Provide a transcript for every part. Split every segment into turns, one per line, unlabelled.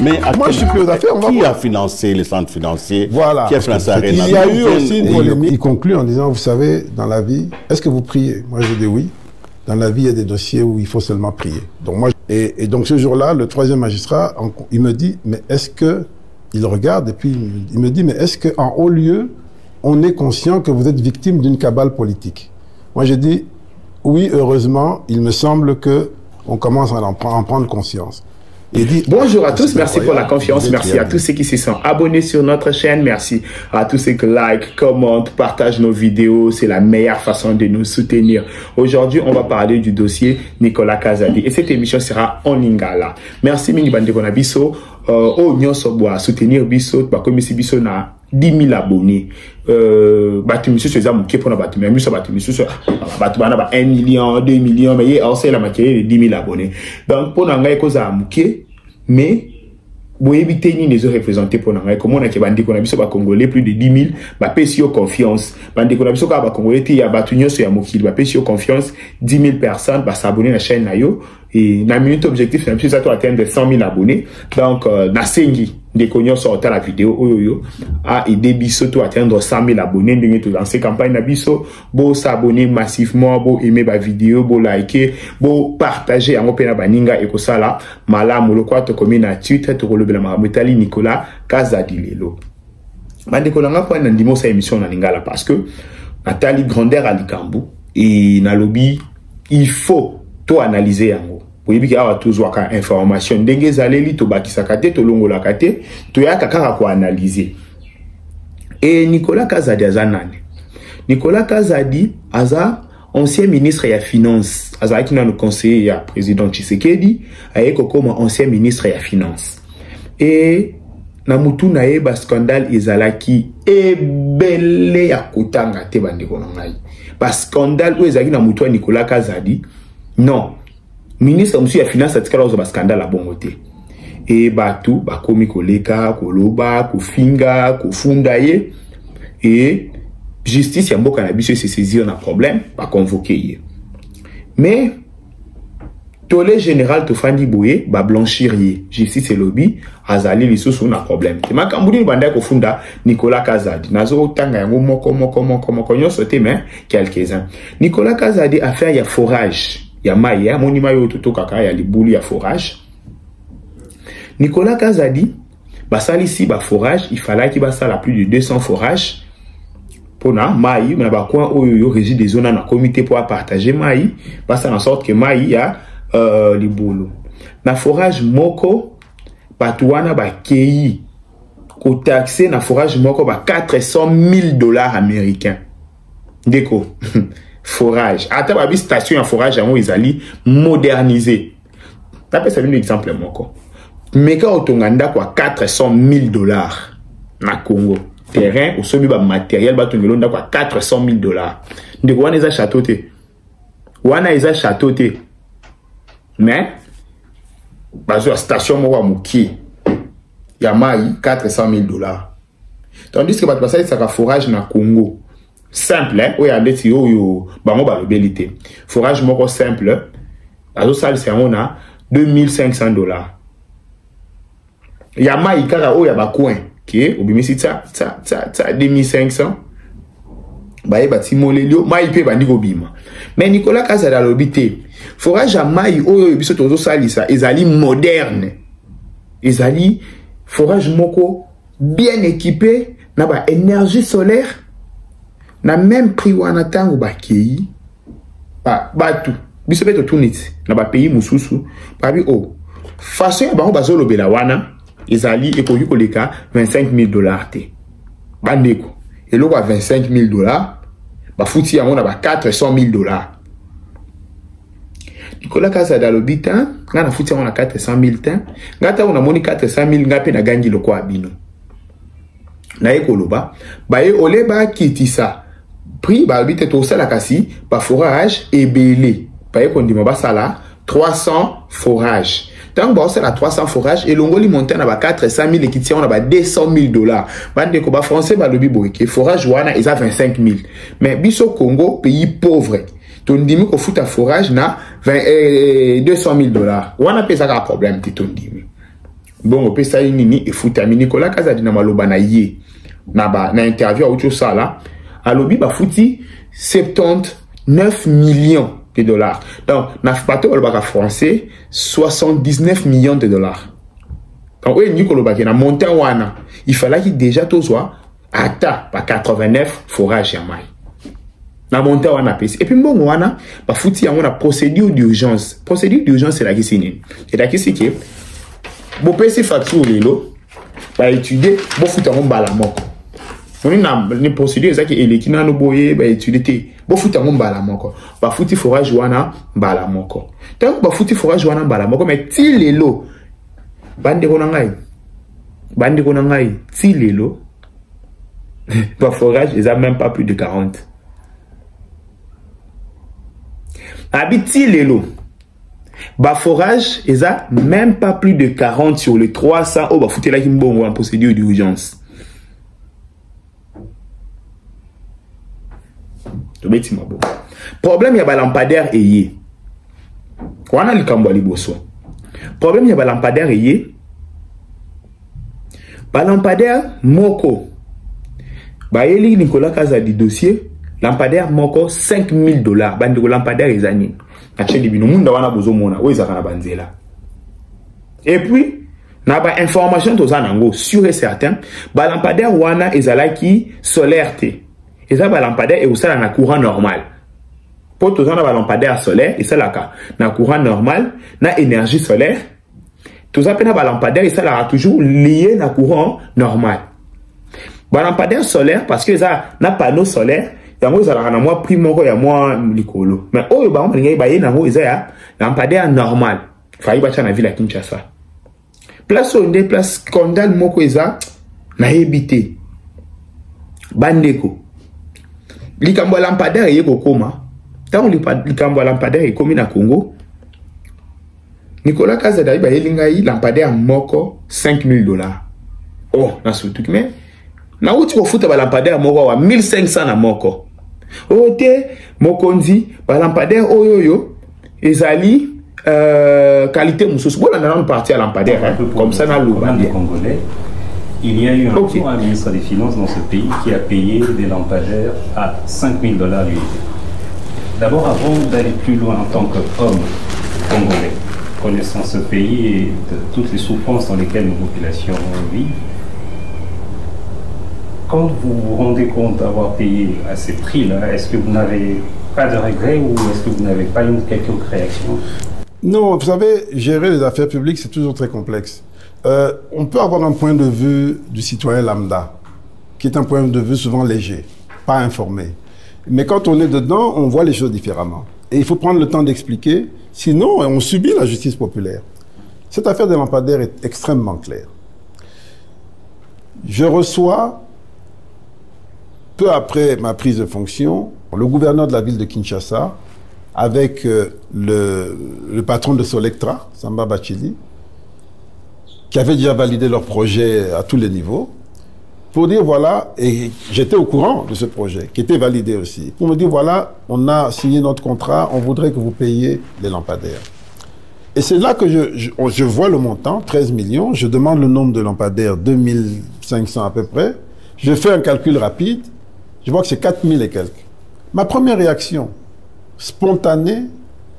Mais moi, je suis plus aux affaires. Qui a financé les centres financiers?
Voilà.
Qui a financé Arena?
Il y a eu aussi une polémique. Il conclut en disant, vous savez, dans la vie, est-ce que vous priez? Moi, je dis oui. Dans la vie, il y a des dossiers où il faut seulement prier. Donc moi, et donc ce jour-là, le troisième magistrat, il me dit, mais est-ce que... Il regarde et puis il me dit, mais est-ce qu'en haut lieu, on est conscient que vous êtes victime d'une cabale politique? Moi, j'ai dit, oui, heureusement, il me semble qu'on commence à en prendre conscience.
Dit, bonjour à tous, merci pour la confiance, merci à tous ceux qui se sont abonnés sur notre chaîne, merci à tous ceux qui like, commentent, partagent nos vidéos, c'est la meilleure façon de nous soutenir. Aujourd'hui, on va parler du dossier Nicolas Kazadi et cette émission sera en lingala. Merci mingi bande kona biso, nyonso boa soutenir biso, comme si biso na 10 000 abonnés. Batu monsieur c'est ça mon pour na batu mais monsieur batu monsieur batu bana ba 1 million 2 millions mais c'est la matière de 10 000 abonnés. Donc pour nanga ekoza muke mais boye biteni les représentés pour nanga comment on a ke bandi ko na biso ba congolais plus de 10 000 ba pesio confiance bandi ko na biso ka ba congolais ti ya batu nyonso ya mokili ba pesio confiance 10 000 personnes ba s'abonner la chaîne na yo et na minute objectif c'est ça to atteindre 100 000 abonnés. Donc na sengi des cognos sortent la vidéo oyoyo a aidé biso to atteindre 100 000 abonnés ndenge to lancer campagne na biso bo s'abonner massivement bo aimer ba vidéo bo liker bo partager en opena baninga ekosala malamu lokwa to komi na Twitter to kolobela makamutali Nicolas Kazadi lelo bande kolanga kwa na ndimo sa émission na lingala parce que Nathalie grandeur à Likambu et na lobby il faut to analyser yango. Oui, il y a toujours une information. Ndenge zaleli to bakisaka te to longola kate to ya kaka ko analyser. Et Nicolas Kazadi azanane. Nicolas Kazadi aza ancien ministre ya finance. Aza qui na le conseiller ya président Tshisekedi ayeko comme ancien ministre ya finance. Et na mutu na ye ba scandale ezalaki ebele ya kotanga te bandeko ngai. Ba scandale o ezaki na mutu Nicolas Kazadi. Non. Ministre monsieur ya finance atikala ozo ba scandale abongote et batu ba komi koleka koloba kofinga kofunda ye et justice ya mboka na biso se saisir na problème ba convoquer ye mais tole général to fandi boye ba blanchir ye justice et lobby azali lisusu na problème te makambuli banda ko funda Nicolas Kazadi nazo tanga yango moko nyonso te mais quelques-uns. Nicolas Kazadi a fait ya forage ya mai ya monima yo toto kaka ya libuli ya forage. Nicolas Kazadi basali si ba forage il fallait qu'il basala plus de 200 forages pour na mai na ba coin oyo yo régie des zones na comité pour partager mai basa en sorte que mai ya libulu na forage moko batuana ba kei ko taxer na forage moko ba $400,000 américains ndeko forage. Ata babi station en forage en izali modernisé. Tapez ça un exemple moko. Meka otonganda kwa $400,000 na Congo. Terrain au sobi ba matériel ba tongolonda kwa $400,000. Ndeko wana eza château te. Wana eza château te. Mais bazo station moko muki. Ya mai $400,000. Tandis que ba passer ça forage na Congo. Simple, hein? Oui, avec yo bango balobelité. Forage moko simple. Azo sal c'est on a $2,500. Yama ikara o ya ba coin, qui obimisi ça 2,500. Ba bati molelio, mai pe bandi bima. Mais Nicolas Kazadi lobité. Forage à mai o biso tozo salisa, ezali moderne. Ezali forage moko bien équipé na ba énergie solaire. Na même prix wana tango ba kei batu biso beto tuniti na ba pays mususu pa bi o façon ya bango bazolo bela wana ezali ekoki koleka $25,000 te bandeko eloko a $25,000 ba futi yango na ba $400,000. Nicolas Kazadi alobita nga na futi yango na $400,000 te ngata ona moni $400,000 ngape na gangi loko abino na ekoloba ba e ole ba kitisa prix ba habite to sala kasi ba forage ebele pa ekondima ba sala 300 forages Tant que c'est la 300 forages et l'ongoli monte à 400 000 et qui tient à 200 000 $. Bande ko ba français ba lobi boyke forage wana ils a 25 000. Mais biso Congo pays pauvre. Ton dimi ko futa forage na 200 000 $. Wana pesa ka problème ti ton dimi. Bon on peut ça nini et futa mi Nicolas Kazadi na maloba na ye. Na interview autre ça là. A lobi ba futi 79 millions de dollars. Donc, na bateau au bac français 79 millions de dollars. Donc, oui, Nicolas Baki na montant wana, il fallait qu'il déjà tout soit ata par 89 forages à maille. Na montant wana pèse. Et puis bon wana, ba fouti on a procédure d'urgence. Procédure d'urgence c'est la qui signe. Et la qui c'est que bo pèse facture lelo, ba étudier, bo fouti on bala moko. On a une procédure ça qui est les qui na no boyer ba étudier. Bo fouti on bala moko. Ba fouti forage wana bala moko. Donc ba fouti forage wana bala moko mais ti lelo bande ko ngai. Bande ko ngai ti lelo. Ba forage ils a même pas plus de 40. Habiti lelo. Ba forage ils a même pas plus de 40 sur les 300 oh ba fouti la kimbongo en procédure d'urgence. Problème ya ba lampadaire eye. Wana likambo liboso. Problème ya ba lampadaire eye. Ba lampadaire moko. Ba yeli Nicolas Kazadi dossier lampadaire moko 5 000 $. Bandi ko lampadaire ezani. Ache di bino munda wana bozo mona o ezaka na banzela. Et puis na ba information to zanango sûr et certain ba lampadaire wana ezalaki solaire te. Et ça, ba lampadaire et aussi na courant normal. Pour tout ça, na ba lampadaire solaire et ça là na courant normal, na énergie solaire. Tout ça, na ba lampadaire et ça là toujours lié na courant normal. Ba lampadaire solaire parce que ça na panneau solaire, ya mo ça là na moi prix moko ya moi likolo. Mais oh ba on ngai ba yena ho ça ya lampadaire normal. Fayi ba na ville à Kinshasa. Place onde place scandale moko eza na ebité. Bandeko. Likambo lampadaire yeko koma. Tant likambo lampadaire komi na Congo. Nicolas Kazadi ba yelingai lampadaire moko 5 000 $. Oh, na surtout mais na uti ko futa ba lampadaire moko wa 1500 na moko. Oh te mokonzi ba lampadaire oyoyo ezali qualité mususu. Bon on parti à lampadaire hein, comme ça na
le Congolais. Il y a eu un ministre des Finances dans ce pays qui a payé des lampadaires à 5 000 $ l'unité. D'abord, avant d'aller plus loin en tant qu'homme congolais, connaissant ce pays et de toutes les souffrances dans lesquelles nos populations vivent, quand vous vous rendez compte d'avoir payé à ces prix-là, est-ce que vous n'avez pas de regrets ou est-ce que vous n'avez pas une quelconque réaction?
Non, vous savez, gérer les affaires publiques, c'est toujours très complexe. On peut avoir un point de vue du citoyen lambda, qui est un point de vue souvent léger, pas informé. Mais quand on est dedans, on voit les choses différemment. Et il faut prendre le temps d'expliquer, sinon on subit la justice populaire. Cette affaire des lampadaires est extrêmement claire. Je reçois, peu après ma prise de fonction, le gouverneur de la ville de Kinshasa, avec le patron de Solectra, Samba Bachili, qui avaient déjà validé leur projet à tous les niveaux, pour dire voilà, et j'étais au courant de ce projet, qui était validé aussi, pour me dire voilà, on a signé notre contrat, on voudrait que vous payiez les lampadaires. Et c'est là que je vois le montant, 13 millions, je demande le nombre de lampadaires, 2500 à peu près, je fais un calcul rapide, je vois que c'est 4000 et quelques. Ma première réaction, spontanée,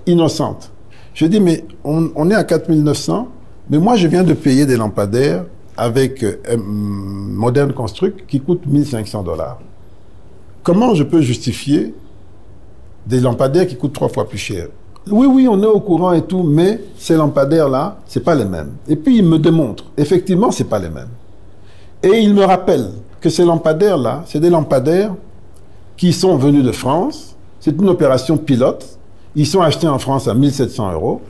innocente, je dis mais on est à 4900, mais moi, je viens de payer des lampadaires avec Modern Construct qui coûtent 1500 $. Comment je peux justifier des lampadaires qui coûtent 3 fois plus cher? Oui, on est au courant et tout, mais ces lampadaires-là, c'est pas les mêmes. Et puis, il me démontre, effectivement, c'est pas les mêmes. Et il me rappelle que ces lampadaires-là, c'est des lampadaires qui sont venus de France. C'est une opération pilote. Ils sont achetés en France à 1700 €.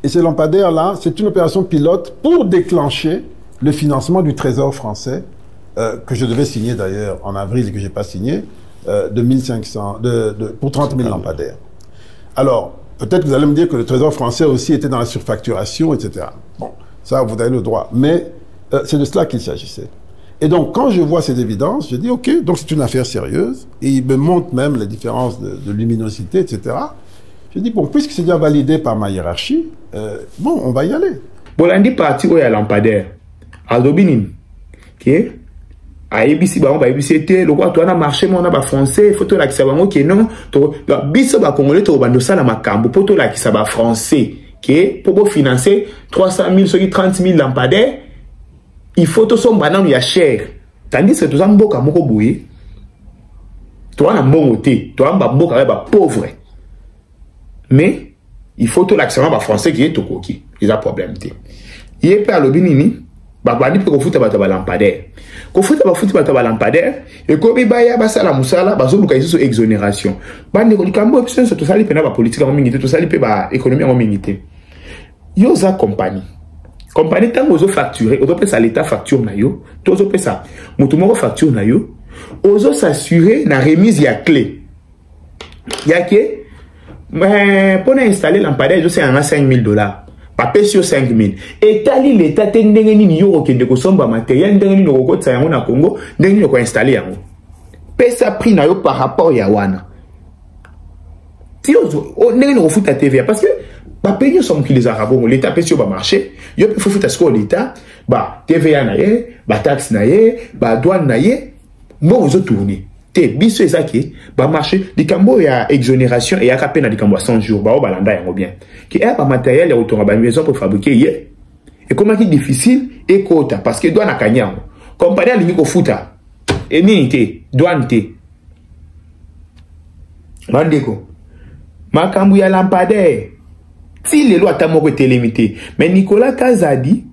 Et ces lampadaires-là, c'est une opération pilote pour déclencher le financement du Trésor français, que je devais signer d'ailleurs en avril et que je n'ai pas signé, de 1500, pour 30 000 lampadaires. Alors, Peut-être que vous allez me dire que le Trésor français aussi était dans la surfacturation, etc. Bon, ça, vous avez le droit. Mais c'est de cela qu'il s'agissait. Et donc, quand je vois ces évidences, je dis, OK, donc c'est une affaire sérieuse. Et il me montre même les différences de luminosité, etc. Je dis, bon, puisque c'est déjà validé par ma hiérarchie, bon, on va y aller.
Bon, on dit parti où il y a lampadaire. Aldobinin, ok? A ABC, bah, on va ABC, le quoi, toi, on a marché, on a pas français, photo là qui ça va, ok, non, biso, bah, congolais, tu vas ça, la macambo, photo là qui ça va français, ok? Pour financer 300 000, 30 000 lampadaires, il faut tout son banane, il y a cher. Tandis que tout ça, mboka, moko bouye. Toi, on a bon côté, toi, on a mboka, bah, pauvre. Mais, il faut tout l'accent, bah, français qui est tout coquille. Il y a problème, il est pas à l'obinini. Babani peut confouter bataba lampadaire. Confouter bataba lampadaire. Et comme il y a basala musala, baso luka ici sur exonération. Bande ko likambo option c'est tout ça li pena ba politique en minité, tout ça li pe ba économie en minité. Yoza compagnie. Compagnie tant ozo facturer, ozo pe ça l'état facture na yo, to ozo pe ça. Mutu moko facture na yo, ozo s'assurer na remise ya clé. Ya ke pour installer lampadaire, je sais en a $5,000. Papé sur 5 000. Et tali l'état tendengeni ni yo kende ko somba matériel ndengeni no ko tsa yango na Congo, ndengeni ko installer yango. Pesa prix na yo par rapport ya wana. Ti ozo ndengeni ko futa TVA parce que papé yo somme qui les arabons l'état pesa sur ba marché, yo peut futa ce ko l'état, ba TVA na ye, ba taxe na ye, ba douane na ye, mo ozo tourner. Biso ezaki ba marché likambo ya exonération et ya kapena likambo à 100 jours ba o balanda yango bien ki ba matériel ya otonga ba maison pour fabriquer ye et comment qui difficile et kota parce que douane akanyango compagnie alingi ko futa et nini te douane te mandeko makambu ya lampadaire si les lois tamoko étaient limitées mais Nicolas Kazadi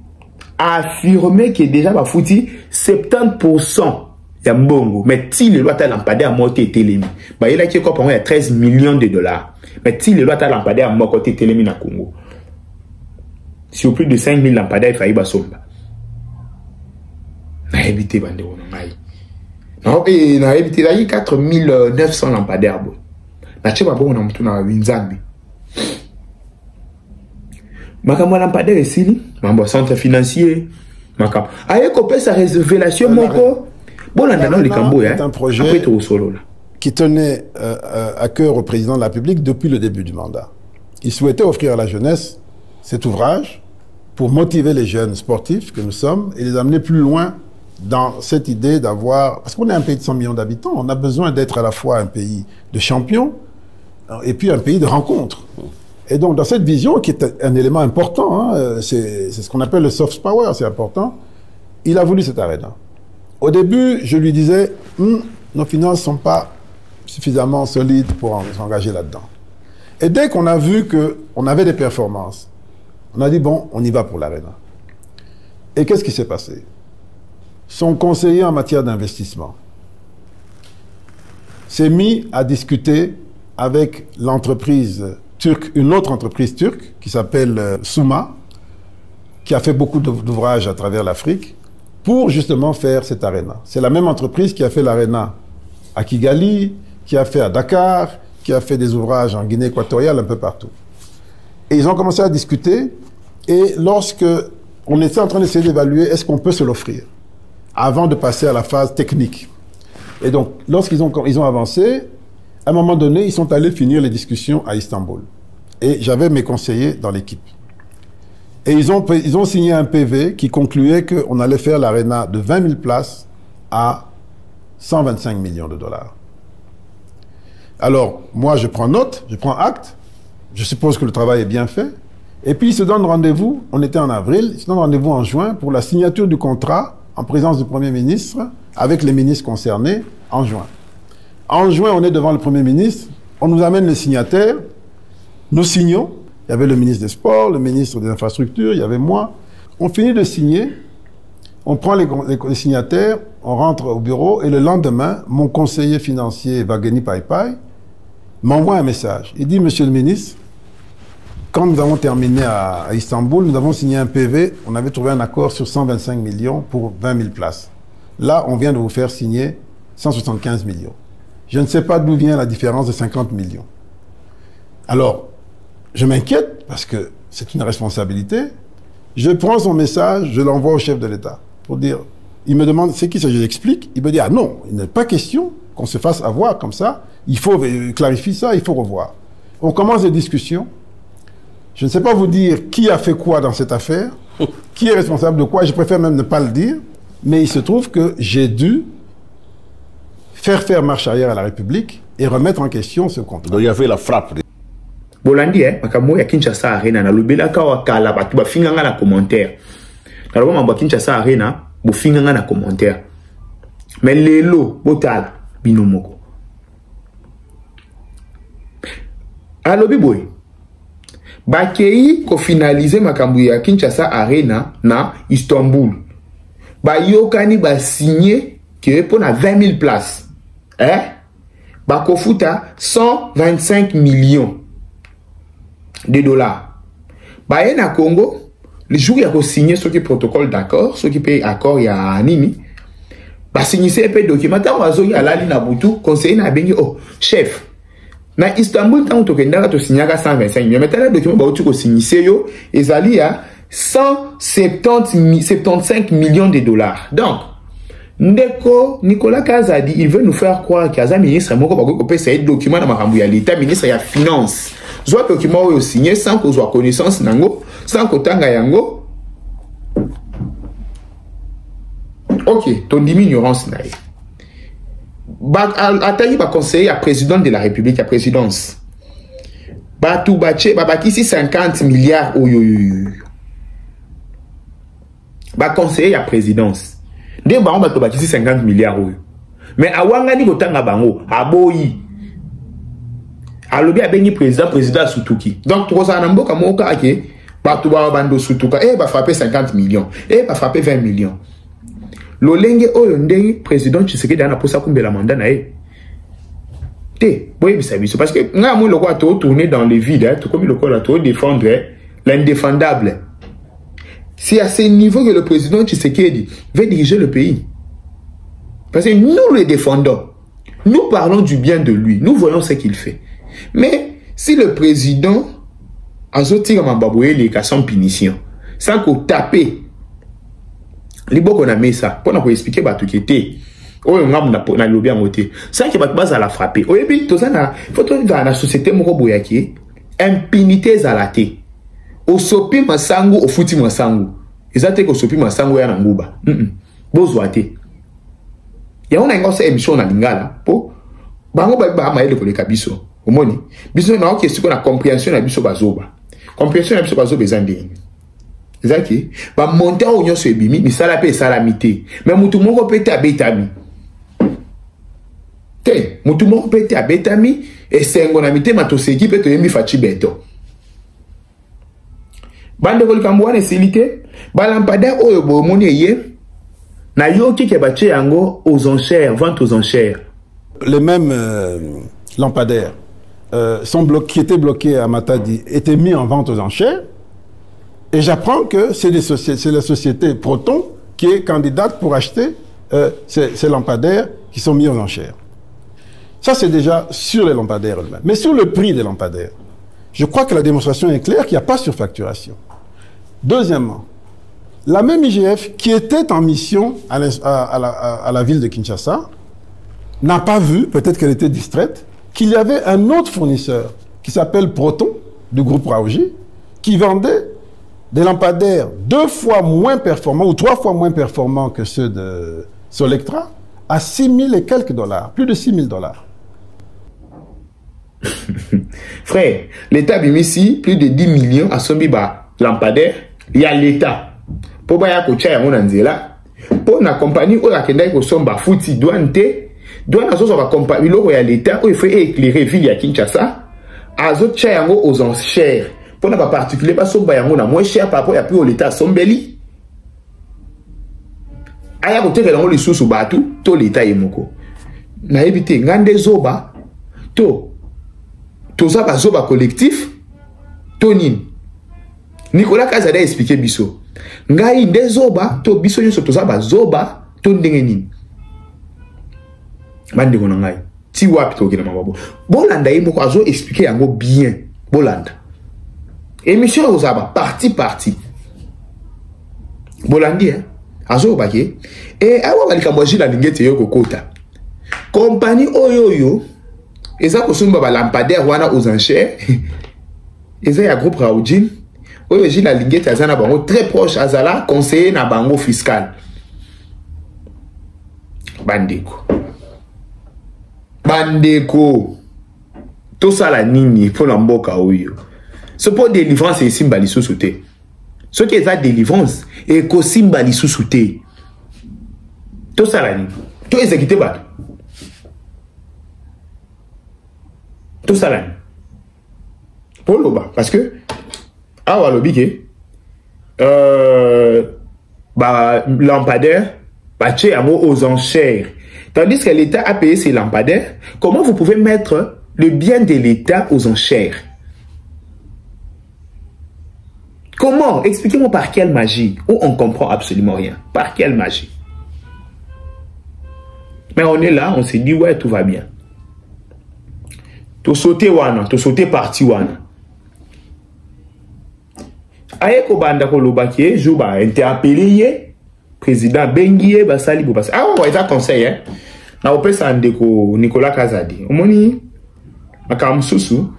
a affirmé que déjà ba fouti 70% Yambongo, mais si le loi ta lampadaire à monter télémi, bah il a qui quoi il y a 13 millions de dollars. Mais si le loi ta lampadaire à monter télémi na Congo, sur plus de 5 000 lampadaires il failli basomba. Na évité bande on non et na évité là il 4 900 lampadaires bon. Na cheba bon on a mutuna winzambi. Makamwa lampadaire ici, mambo centre financier, makam. Aye kopé sa révélation moko. Bon,
c'est un projet qui tenait à cœur au président de la République depuis le début du mandat. Il souhaitait offrir à la jeunesse cet ouvrage pour motiver les jeunes sportifs que nous sommes et les amener plus loin dans cette idée d'avoir... Parce qu'on est un pays de 100 millions d'habitants, on a besoin d'être à la fois un pays de champions et puis un pays de rencontres. Et donc, dans cette vision, qui est un élément important, hein, c'est ce qu'on appelle le soft power, c'est important, il a voulu cette aréna. Au début, je lui disais, nos finances ne sont pas suffisamment solides pour s'engager là-dedans. Et dès qu'on a vu qu'on avait des performances, on a dit, bon, on y va pour l'aréna. Et qu'est-ce qui s'est passé? Son conseiller en matière d'investissement s'est mis à discuter avec l'entreprise turque, une autre entreprise turque qui s'appelle Souma, qui a fait beaucoup d'ouvrages à travers l'Afrique, pour justement faire cette aréna. C'est la même entreprise qui a fait l'aréna à Kigali, qui a fait à Dakar, qui a fait des ouvrages en Guinée équatoriale, un peu partout. Et ils ont commencé à discuter, et lorsque on était en train d'essayer d'évaluer est-ce qu'on peut se l'offrir, avant de passer à la phase technique. Et donc, lorsqu'ils ont avancé, à un moment donné, ils sont allés finir les discussions à Istanbul. Et j'avais mes conseillers dans l'équipe. Et ils ont signé un PV qui concluait qu'on allait faire l'aréna de 20 000 places à 125 millions de dollars. Alors, moi, je prends note, je prends acte, je suppose que le travail est bien fait, et puis ils se donnent rendez-vous, on était en avril, ils se donnent rendez-vous en juin pour la signature du contrat en présence du Premier ministre avec les ministres concernés en juin. En juin, on est devant le Premier ministre, on nous amène les signataires, nous signons. Il y avait le ministre des Sports, le ministre des Infrastructures, il y avait moi. On finit de signer, on prend les signataires, on rentre au bureau et le lendemain, mon conseiller financier, Vageni Paipai, m'envoie un message. Il dit, Monsieur le ministre, quand nous avons terminé à Istanbul, nous avons signé un PV, on avait trouvé un accord sur 125 millions pour 20 000 places. Là, on vient de vous faire signer 175 millions. Je ne sais pas d'où vient la différence de 50 millions. Alors, je m'inquiète parce que c'est une responsabilité. Je prends son message, je l'envoie au chef de l'État pour dire, il me demande c'est qui ça, je l'explique, il me dit ah non, il n'est pas question qu'on se fasse avoir comme ça, il faut clarifier ça, il faut revoir. On commence des discussions. Je ne sais pas vous dire qui a fait quoi dans cette affaire, qui est responsable de quoi, je préfère même ne pas le dire, mais il se trouve que j'ai dû faire marche arrière à la République et remettre en question ce contrat.
Donc il y avait la frappe.
Bolandi, makambo ya Kinshasa Arena, na lobela kawa kala batu ba finganga na commentaire. Na loba mamba Kinshasa Arena, bo finganga na commentaire. Mais lelo, botal, binomoko. Alobi boy. Bakei ko finaliser makambo ya Kinshasa Arena na Istanbul. Ba yokani ba signer que pour na 20 000 places. Bako futa 125 millions de dollars. Bah, na Congo, le jour où il y a signé ce qui protocole d'accord, ce qui paye accord, il y a Nini. Bah, signé ces documents, il y a la ligne à Boutou, conseiller n'a bien dit, oh, chef, na Istanbul, tant que tu as signé à 125 millions, mais tu as le document, bah, tu as signé, et ça y a 175 millions de dollars. Donc, Ndeko, Nicolas Kaza dit, il veut nous faire croire qu'il y a un ministre, il peut essayer de documents dans l'État, ministre, il y a finance. Soit document ou signé sans qu'on soit connaissance nango, sans qu'on tanga yango. Ok, ton ignorance naïe. Atayi va conseiller à président de la République, à présidence. Batou bache, babaki 50 milliards ba conseiller à présidence. De baron batou baki 50 milliards mais awangani ko tanga bango, aboyi. Alobi a béni président Soutouki. Donc, tu as un mboka moka ake, batu ba bando Soutouka, ba frapper 50 millions, ba frapper 20 millions. Lolenge oyonde président Tshisekedi dana posa kumbela mandat na Te, boye bisabiso parce que nga mo loko to tourner dans le vide, tout comme le quoi to défendre l'indéfendable. C'est à ce niveau que le président Tshisekedi veut diriger le pays. Parce que nous le défendons. Nous parlons du bien de lui, nous voyons ce qu'il fait. Mais si le président a sorti comme un baboué les cas sans punition, sans qu'on tape, les gens qu'on a mis ça, pour nous expliquer tout qui était, oh on a lobby en côté, sans que base à la frapper. Oh et puis tout ça na, faut que dans la société moko boyaki, impunité à la té. Au sopi masangu au futi masangu. Exactement au sopi masangu ya nanguba. Bozoate. Ya on a une émission na lingala po bango ba maele ko le kabiso. Omoni biso na question na compréhension na biso bazoba. Compréhension na biso bazoba ezande. Ezaki ba monter o nyoso ebimi misala pe salamité. Mais mutu moko pete abetami. Te mutu moko pete abetami et sengo na mite matoseki pe to yembi fachi beto. Bande ko likamwana silike balampada oyo bo moni ye na yoki ke bache yango aux enchères, vente aux enchères.
Les mêmes lampadaires qui étaient bloqués à Matadi étaient mis en vente aux enchères. Et j'apprends que c'est la société Proton qui est candidate pour acheter ces lampadaires qui sont mis aux enchères. Ça, c'est déjà sur les lampadaires eux-mêmes. Mais sur le prix des lampadaires, je crois que la démonstration est claire qu'il n'y a pas surfacturation. Deuxièmement, la même IGF qui était en mission à la ville de Kinshasa n'a pas vu, peut-être qu'elle était distraite, qu'il y avait un autre fournisseur qui s'appelle Proton, du groupe Raoji, qui vendait des lampadaires 2 fois moins performants ou 3 fois moins performants que ceux de Solectra à 6 000 et quelques dollars, plus de 6 000 dollars.
Frère, l'État a mis ici plus de 10 millions à son lampadaire. Il y a l'État. Pour que la compagnie ou la compagnie qui sont fouti douane la compagnie il y a l'État où il faut éclairer ville à Kinshasa aux enchères pour ne pas particulier pas son bayango na moins cher par rapport à plus l'État sombeli aya côté que l'on les sous batu to l'État yemoko na éviter ngande zoba to ça ba zoba collectif tonin Nicolas Kazada expliqué biso ngai ndezoba to biso nyoso toza ba zoba to ndenge nini bande ko ngai ti wapi to kina mababo bolanda yimo ko azo expliquer yango bien bolanda émission aux aba parti bolandi hein azo baké et awa balika moji la lingete yo kokota compagnie oyoyo eza kosumba ba lampadaire wana aux enchères eza ya groupe Raoudine oyo ji la lingete azana bango très proche azala conseiller na bango fiscal bandeko tout ça la nini pour la mboka oyo ce pour délivrance et simbali sous-souté ce qui est la délivrance et ko simbali sous-souté tout ça la nini tout exécuté ba tout ça la nini pour le bas parce que awa lobike ba lampadaire aux enchères. Tandis que l'État a payé ses lampadaires, comment vous pouvez mettre le bien de l'État aux enchères? Comment? Expliquez-moi par quelle magie? Où on comprend absolument rien. Par quelle magie? Mais on est là, on s'est dit, ouais, tout va bien. Tout sauter wana, tout sauter parti wana. Aye ko banda ko lobaki, juba interpellé président Benguié basali bo bas. Ah ouais, ça conseil hein. Na opesa ndeko Nicolas Kazadi. Omoni akamsusu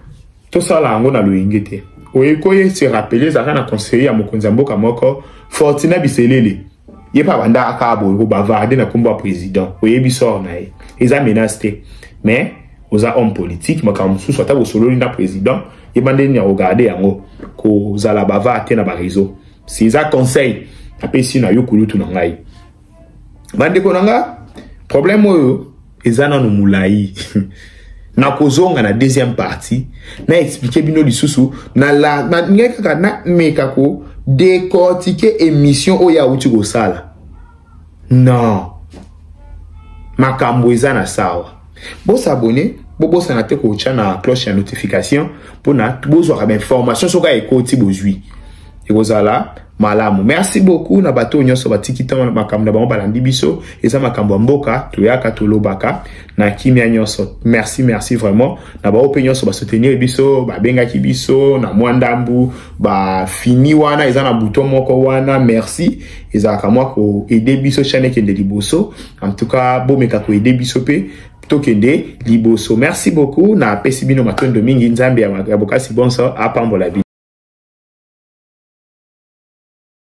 to sala ngo na loyengete. Oye koye se rappeler ça na conseiller à mokonza mboka moko Fortuna Biselele. Ye pa banda akabo ko bavarder na kombo président. Oye bisor na e. Eza menacé. Mais aux hommes politiques makamsusu ata bo solo na président. Ye bande ni regarder yango ko zala bava te na ba réseau. C'est ça conseil. Après si na yokulu tu nangai bande ko nanga problème oyo ezana no mulai na kozonga na deuxième partie na expliquer bino lisusu na la na ngeka na meka ko décortiquer émission oya uti go sala non makambo ezana sawa bo s'abonner bo sana te ko chana cloche ya notification pour na bozo ka information soka ekoti bozui ekozala malamu. Merci beaucoup na bato nyonso batikita makambo na bango balandi biso eza makambo mboka toyaka tolobaka na kimia nyonso. Merci vraiment na ba ope nyonso ba soutenir biso ba benga ki biso na mwandambu ba fini wana eza na bouton moko wana merci eza ka moi ko aider biso chaîne kende liboso en tout cas bo meka ko aider biso pe tokende liboso. Merci beaucoup na pesi bino matondo mingi nzambe ya bokasi bonso apambola bi